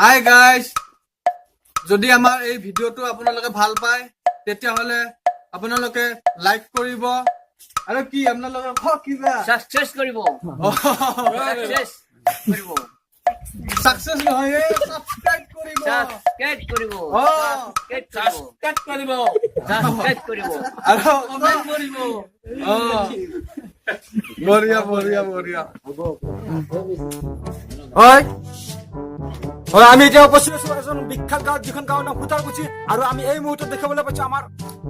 Hi guys, যদি আমাৰ এই ভিডিঅ'টো আপোনালোকে ভাল পায় তেতিয়াহ'লে আপোনালোকে লাইক কৰিব আৰু কি আপোনালোকে কিবা সাকসেস কৰিব সাকসেস কৰিব সাকসেস নহয় সাবস্ক্ৰাইব কৰিব সাবস্ক্ৰাইব কৰিব সাবস্ক্ৰাইব কৰিব সাবস্ক্ৰাইব কৰিব আৰু কমেন্ট কৰিব বঢ়িয়া বঢ়িয়া বঢ়িয়া হয় হয় আমি এতিয়া উপস্থিত আছো এজন বিখ্যাত গাঁৱত যিখন গাঁৱৰ নাম খুটাৰকুছি আৰু আমি এই মুহূৰ্তত দেখিবলৈ পাইছো আমাৰ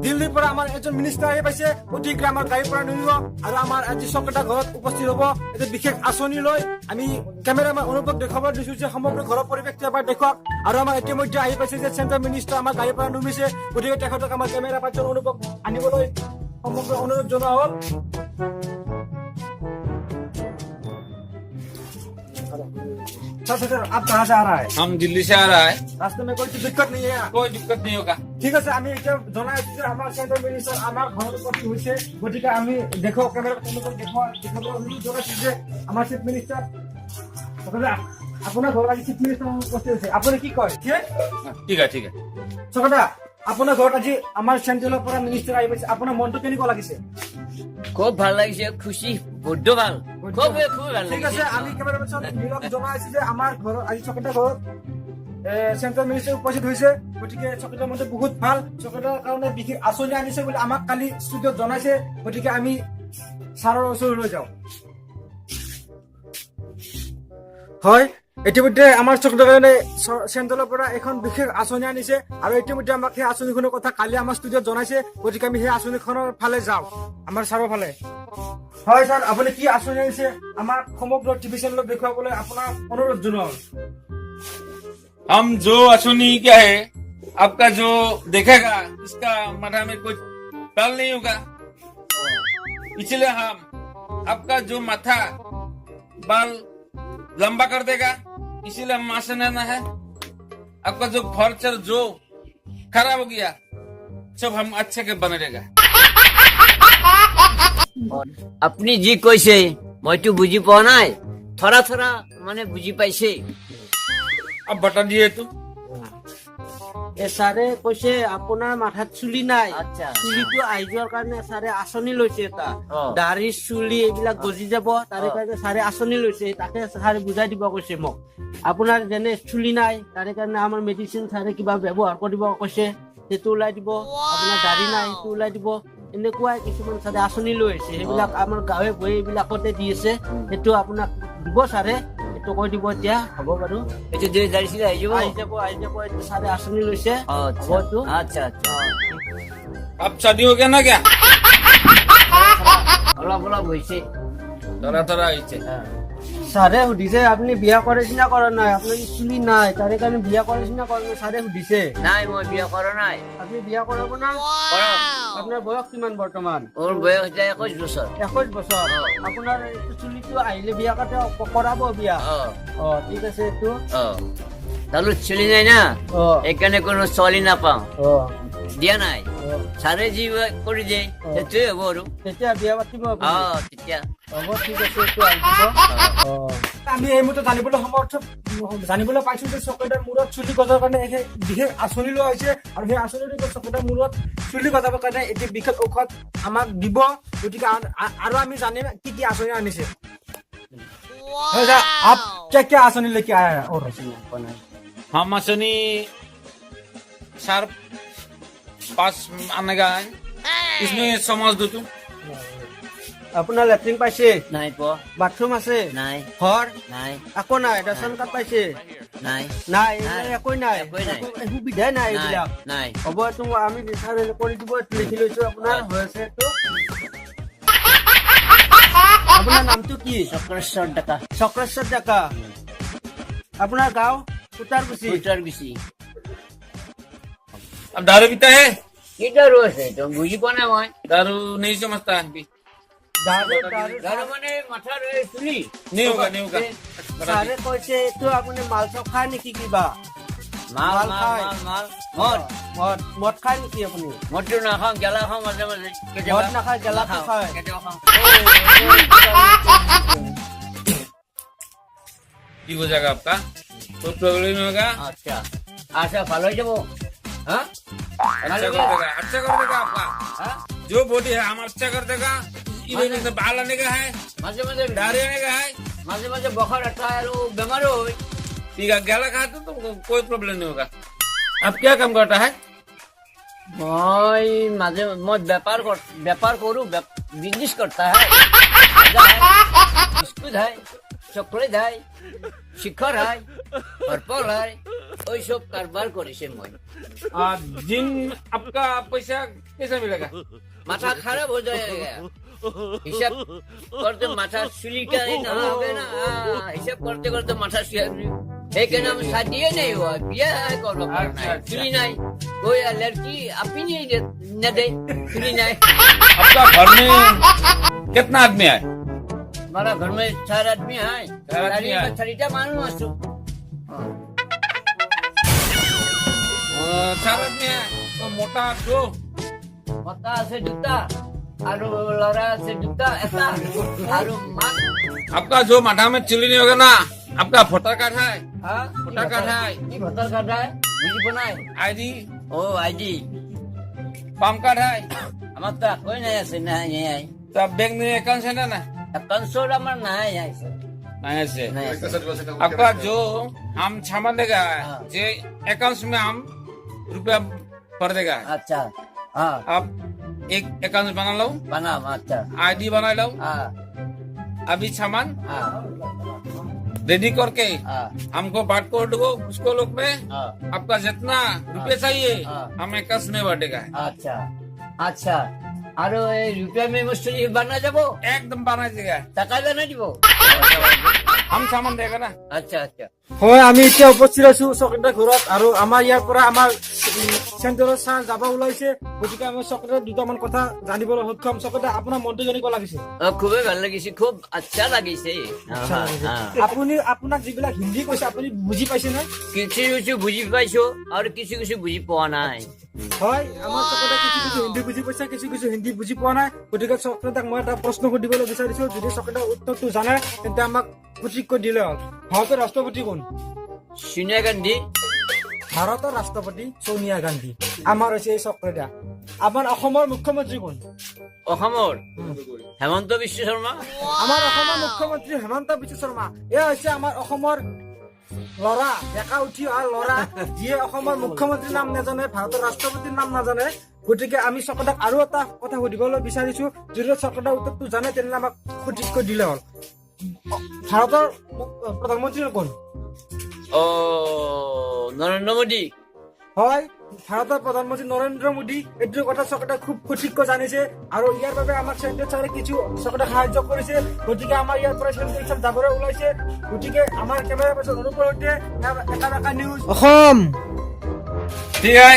দিল্লীৰ পৰা আমাৰ এজন মিনিষ্টাৰ আহি পাইছে গতিকে আমাৰ গাড়ীৰ পৰা নামিব আৰু আমাৰ আজি চকেটা ঘৰত উপস্থিত হ'ব এটি বিশেষ আঁচনি লৈ আমি কেমেৰামেন অনুভৱ দেখাব দিছো যে সমগ্ৰ ঘৰৰ পৰিৱেশটো এবাৰ দেখুৱাওক আৰু আমাৰ ইতিমধ্যে আহি পাইছে যে চেণ্ট্ৰেল মিনিষ্টাৰ আমাৰ গাড়ীৰ পৰা নামিছে গতিকে তেখেতক আমাৰ কেমেৰা পাৰ্চন অনুভৱ আনিবলৈ সমগ্ৰ অনুৰোধ জনোৱা হ'ল सर आप कहाँ से आ रहा है हम दिल्ली से आ रहा है रास्ते में कोई दिक्कत नहीं है कोई दिक्कत नहीं होगा ঠিক আছে আমি এটা জনাই আছো যে আমাৰ চেণ্ট্ৰেল মিনিষ্টাৰ আমাৰ ঘৰৰ উপস্থিত হৈছে গতিকে আমি দেখো কেমেৰা দেখাব অনুৰোধ জনাইছো যে আমাৰ চিফ মিনিষ্টাৰ আপোনাৰ ঘৰত আজি চিফ মিনিষ্টাৰ উপস্থিত হৈছে আপুনি কি কয় ठीक है চকদা আপোনাৰ ঘৰত আজি আমাৰ চেণ্ট্ৰেলৰ পৰা মিনিষ্টাৰ আহি পাইছে আপোনাৰ মনটো কেনেকুৱা লাগিছে খুব ভাল লাগিছে খুশি বড্ড ভাল খুব খুব ভাল ঠিক আছে লাগিছে আমি কেমেৰামেন নীৰৱ জনাই আছো যে আমাৰ ঘৰত আজি চকদা ঘৰত চেণ্ট্ৰেল মিনিষ্টাৰ উপস্থিত হৈছে গতিকে চকদাৰ মতে বহুত ভাল চকদাৰ কাৰণে বিশেষ আঁচনি আনিছে বুলি আমাক কালি ষ্টুডিঅ'ত জনাইছে গতিকে আমি ছাৰৰ ওচৰলৈ যাওঁ হয় ইতিমধ্যে আমাৰ চকদাৰ কাৰণে চেণ্ট্ৰেলৰ পৰা এখন বিশেষ আঁচনি আনিছে আৰু ইতিমধ্যে আমাক সেই আঁচনিখনৰ কথা কালি আমাৰ ষ্টুডিঅ'ত জনাইছে গতিকে আমি সেই আঁচনিখনৰ ফালে যাওঁ আমাৰ ছাৰৰ ফালে হয় ছাৰ আপুনি কি আঁচনি আনিছে আমাক সমগ্ৰ টিভি চেনেলত দেখুৱাবলৈ আপোনাৰ অনুৰোধ জনাওঁ हम जो अश्विनी क्या है आपका जो देखेगा इसका माथा में कुछ बाल नहीं होगा इसलिए हम आपका जो माथा बाल लंबा कर देगा इसीलिए हम आसन आना है आपका जो फर्चर जो खराब हो गया सब हम अच्छे के बने रहेगा আপুনি যি কৈছে মইতো বুজি পোৱা নাই থৰা থৰা মানে বুজি পাইছে अब बता दिए तो ছাৰে কৈছে আপোনাৰ মাথাত চুলি নাই আচ্ছা চুলিটো আহি যোৱাৰ কাৰণে ছাৰে আঁচনি লৈছে এটা অ। দাঢ়ি চুলি এইবিলাক গজি যাব তাৰে কাৰণে ছাৰে আঁচনি লৈছে তাকে ছাৰে বুজাই দিব কৈছে মোক আপোনাৰ যেনে চুলি নাই তাৰে কাৰণে আমাৰ মেডিচিন ছাৰে কিবা ব্যৱহাৰ কৰিব কৈছে সেইটো ওলাই দিব আপোনাৰ দাঢ়ি নাই সেইটো ওলাই দিব এনেকুৱাই কিছুমান ছাৰে আঁচনি লৈ আহিছে সেইবিলাক আমাৰ গাঁৱে ভূঞে এইবিলাকতে দি আছে সেইটো আপোনাক দিব ছাৰে সেইটো কৈ দিব এতিয়া হ'ব বাৰু এইটো দুই দাঁড়িছিলে আহি যাব আহি যাব এইটো ছাৰে আঁচনি লৈছে আচ্ছা হয়তো আচ্ছা আচ্ছা अब शादी हो गया ना क्या অলপ অলপ হৈছে थोड़ा थोड़ा ऐसे ছাৰে সুধিছে আপুনি বিয়া কৰিছে না কৰা নাই আপোনাৰ চুলি নাই তাৰে কাৰণে বিয়া কৰিছে না কৰা নাই ছাৰে সুধিছে নাই মই বিয়া কৰা নাই আপুনি বিয়া কৰাব না কৰাম। আপোনাৰ বয়স কিমান বৰ্তমান মোৰ বয়স এতিয়া 21 বছৰ 21 বছৰ আপোনাৰ এইটো চুলিটো আহিলে বিয়া কাটে কৰাব বিয়া ঠিক আছে এইটো তাহলে চলি নাই না অ এখানে কোনো চলি নাপাওঁ অ দিয়া নাই ছাৰে যি কৰি দিয়ে সেইটোৱে হ'ব আৰু তেতিয়া বিয়া পাতিব আপুনি তেতিয়া হ'ব ঠিক আছে এইটো আহিব আমি এই মুহূৰ্তত জানিবলৈ পাইছো যে চকদাৰ মূৰত চুলি গজাৰ কাৰণে সেই বিশেষ আঁচনি লোৱা হৈছে আৰু সেই আঁচনিটো চকদাৰ মূৰত চুলি গজাবৰ কাৰণে এটি বিশেষ ঔষধ আমাক দিব গতিকে আৰু আমি জানিম কি কি আঁচনি আনিছে आप क्या क्या आसनी लेके आया है और हम असनी सर पास आने का है इसमें समझ दो तुम আপোনাৰ লেট্ৰিন পাইছে নাই পোৱা বাথৰুম আছে নাই ঘৰ নাই একো নাই ৰেচন কাৰ্ড পাইছে নাই নাই একোই নাই একোই নাই। সুবিধাই নাই নাই এইবিলাক নাই হ'ব এইটো আমি বিচাৰি কৰি দিব এইটো লিখি লৈছো আপোনাৰ হৈ আছে এইটো আপোনাৰ নামটো কি চক্ৰেশ্বৰ ডেকা চক্ৰেশ্বৰ ডেকা আপোনাৰ গাঁও কুটাৰকুছি উত্তৰ গুচি अब दारू पीता है কি দাৰু আছে তো বুজি পোৱা নাই মই दारू नहीं समझता है अभी দাৰু মানে মাথাৰ এই চুলি नहीं होगा नहीं होगा बता ছাৰে কৈছে এইটো আপুনি মাল চব খায় নেকি কিবা মাল মাল মাল খায়। মাল মাল মদ মদ খায় নেকি আপুনি মদটো নাখাওঁ গেলা খাওঁ মাজে মাজে মদ নাখায় গেলা নাখাওঁ, খায় কেতিয়াবা খাওঁ की हो जाएगा आपका कोई प्रॉब्लम नहीं होगा। আচ্ছা আচ্ছা ভালো হয়ে যাবো হ্যাঁ अच्छा कर देगा, अच्छा कर देगा आपका। হ্যাঁ? जो बॉडी है हम अच्छा कर देगा। इधर से बाल आने का है, মাঝে মাঝে दाढ़ी आने का है। মাঝে মাঝে বখার একটা আৰু বেমাৰো হয় ठीक है, गला खाते तो कोई प्रॉब्लम नहीं होगा। आप क्या काम करता है? মই বেপার কৰো বিজনেস করতা है বিস্কুট है চকলেট है শিখর है पर्पल है ওই সব কারবার করেছে মই दिन आपका पैसा कैसे मिलेगा? মাথা খারাপ हो जाएगा हिसाब करते माथा सुलीटा ही ना হবে না हिसाब करते करते माथा लेकिन हम शादी नहीं हुआ ब्याह करो अच्छा। सुली नहीं कोई लड़की अपनी नहीं न दे सुली नहीं आपका घर में कितना आदमी है? हमारा घर में 4 आदमी है चार आदमी है। छरीटा मालूम आसु 4 आदमी है तो मोटा दो। মতা আছে দুটা আৰু লৰা আছে দুটা এটা আৰু মা आपका जो माथा में चिल्ली नहीं होगा ना, आपका वोटर कार्ड है, হ্যাঁ ভোটার কার্ড है, কি ভোটার কার্ড है বুঝি নাই आईडी, ও আইডি पान कार्ड है, আমার তো কই নাই আছে না নাই तो बैंक में अकाउंट है ना? কনসোল আমার নাই আছে नहीं से নাই आपका जो हम सामान देगा, हाँ। जे अकाउंट में हम रुपया भर देगा। আচ্ছা হ্যাঁ आप एक अकाउंट बना लो, বানাম আচ্ছা आईडी बना लो, হ্যাঁ अभी सामान হ্যাঁ रेडी करके হ্যাঁ हमको बांट कर दो उसको लोग में। হ্যাঁ आपका जितना रुपये चाहिए हाँ। हम अकाउंट में बांटेगा। আচ্ছা আচ্ছা আৰু এই রুপিয়া মে মুস্তুলি বানা যাব एकदम बना देगा, টাকা জানা দিব हम सामान देगा ना। আচ্ছা আচ্ছা হয় আমি এতিয়া উপস্থিত আছো চকলেটৰ ঘৰত আৰু আমাৰ ইয়াৰ পৰা আমাৰ চেণ্টাৰৰ চাহ যাব ওলাইছে গতিকে আমি চকলেটৰ দুটামান কথা জানিবলৈ সক্ষম। চকলেট আপোনাৰ মনটো কেনেকুৱা লাগিছে? খুবেই ভাল লাগিছে খুব আচ্ছা লাগিছে আপুনি আপোনাক যিবিলাক হিন্দী কৈছে আপুনি বুজি পাইছে নে? কিছু কিছু বুজি পাইছো আৰু কিছু কিছু বুজি পোৱা নাই হয় আমাৰ চকলেটে কিছু কিছু হিন্দী বুজি পাইছে, কিছু কিছু হিন্দী বুজি পোৱা নাই। গতিকে চকলেটক মই এটা প্ৰশ্ন সুধিবলৈ বিচাৰিছো, যদি চকলেটৰ উত্তৰটো জানে তেন্তে আমাক সঠিককৈ দিলে হ'ল। ভাৰতৰ ৰাষ্ট্ৰপতি কোন? সোনিয়া গান্ধী ভাৰতৰ ৰাষ্ট্ৰপতি সোনিয়া গান্ধী। আমাৰ হৈছে এই চকলেটা। আমাৰ অসমৰ মুখ্যমন্ত্ৰী কোন? অসমৰ হেমন্ত বিশ্ব শৰ্মা আমাৰ অসমৰ মুখ্যমন্ত্ৰী হেমন্ত বিশ্ব শৰ্মা। এয়া হৈছে আমাৰ অসমৰ ল'ৰা, ডেকা উঠি অহা ল'ৰা, যিয়ে অসমৰ মুখ্যমন্ত্ৰীৰ নাম নাজানে, ভাৰতৰ ৰাষ্ট্ৰপতিৰ নাম নাজানে। গতিকে আমি চকলেটক আৰু এটা কথা সুধিবলৈ বিচাৰিছো, যদি চকলেটৰ উত্তৰটো জানে তেনেহ'লে আমাক সঠিককৈ দিলে হ'ল। ভাৰতৰ প্ৰধানমন্ত্ৰী কোন? ও নৰেন্দ্ৰ মোদী হয়, ভাৰতৰ প্ৰধানমন্ত্ৰী নৰেন্দ্ৰ মোদী। এইটো কথা চকলেটে খুব সঠিককৈ জানিছে আৰু ইয়াৰ বাবে আমাক চেণ্টাৰ চাৰে কিছু চকলেটে সাহায্য কৰিছে। গতিকে আমাৰ ইয়াৰ পৰা চেণ্টাৰ চাৰ যাবলৈ ওলাইছে। গতিকে আমাৰ কেমেৰা পাৰ্চন অনুপৰ সৈতে একা নিউজ অসম। ठीक है,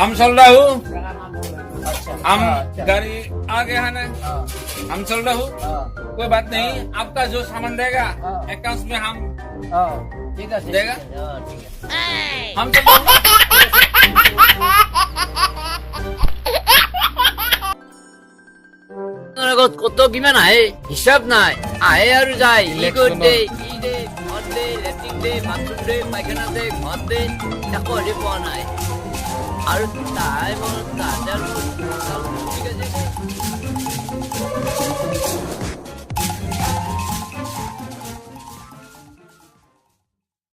हम चल रहा हूँ, हम गाड़ी आ गया है ना, हम चल रहा हूँ, कोई बात नहीं। आपका जो सामान देगा अकाउंट में हम ঠিক আছে देगा, ঠিক আছে हम चल रहा हूँ। কত কিমান আহে হিচাপ নাই আহে আৰু যায় ই কৰি দে ই দে ঘৰ দে লেট্ৰিন দে বাথৰুম দে পায়খানা দে ঘৰ দে একো হেৰি পোৱা নাই আৰু তাই মনত ঠিক আছে